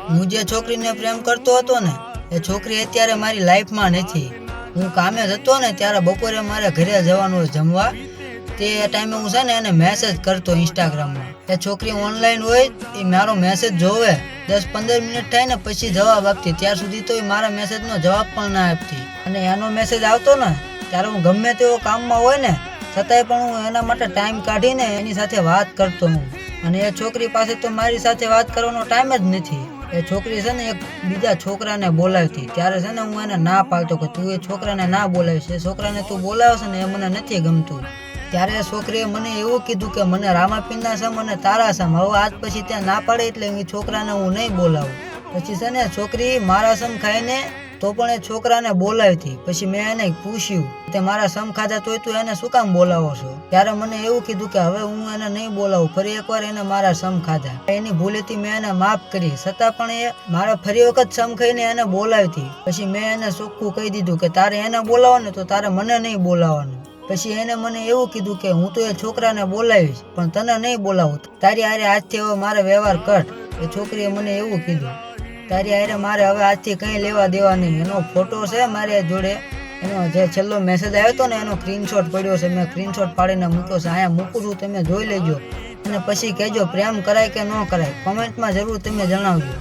હું જે છોકરીને પ્રેમ કરતો હતો ને એ છોકરી અત્યારે મારી લાઈફમાં નથી. હું કામે જતો ને ત્યારે બપોરે મારે ઘરે જવાનું હોય જમવા. તે ટાઈમે હું છે ને એને મેસેજ કરતો ઇન્સ્ટાગ્રામમાં. એ છોકરી ઓનલાઈન હોય એ મારો મેસેજ જોવે, 10-15 મિનિટ થાય ને પછી જવાબ આપતી. ત્યાર સુધી તો એ મારા મેસેજનો જવાબ પણ ના આપતી. અને એનો મેસેજ આવતો ને ત્યારે હું ગમે તેવો કામમાં હોય ને છતાંય પણ હું એના માટે ટાઈમ કાઢીને એની સાથે વાત કરતો હું. અને એ છોકરી પાસે તો મારી સાથે વાત કરવાનો ટાઈમ જ નથી. એ છોકરી છે ને એક બીજા છોકરાને બોલાવતી. ત્યારે છે ને હું એને ના પાડતો કે તું એ છોકરાને ના બોલાવીશ, એ છોકરાને તું બોલાવે છે ને એ મને નથી ગમતું. ત્યારે એ છોકરીએ મને એવું કીધું કે મને રામાપીરના સમ અને તારા સમ. હવે આજ પછી ત્યાં ના પાડે એટલે એ છોકરાને હું નહીં બોલાવું. પછી છે ને છોકરી મારા સમ ખાઈને તો પણ એ છોકરાને બોલાવતી. પછી મેં એને પૂછ્યું તે મારા સમ ખાધા તોય તું એને શું કામ બોલાવો છો? ત્યારે મને એવું કીધું કે હવે હું એને નહીં બોલાવું. ફરી એકવાર એને મારા સમ ખાધા. એની ભૂલેથી મેં એને માફ કરી, છતાં પણ એ મારા ફરી વખત સમ ખાઈને એને બોલાવતી. પછી મેં એને ચોખ્ખું કહી દીધું કે તારે એને બોલાવવાનું તો તારે મને નહીં બોલાવવાનું. પછી એને મને એવું કીધું કે હું તો એ છોકરાને બોલાવીશ પણ તને નહીં બોલાવું. તારી હારે આજથી હવે મારે વ્યવહાર કટ. એ છોકરીએ મને એવું કીધું. તારી હારે મારે હવે આજથી કંઈ લેવા દેવા નહીં. એનો ફોટો છે મારી જોડે, એનો જે છેલ્લો મેસેજ આવ્યો હતો ને એનો સ્ક્રીનશોટ પડ્યો છે. મેં સ્ક્રીનશોટ પાડીને મૂક્યો છે. અહીંયા મૂકું છું, તમે જોઈ લેજો અને પછી કહેજો પ્રેમ કરાય કે ન કરાય. કોમેન્ટમાં જરૂર તમે જણાવજો.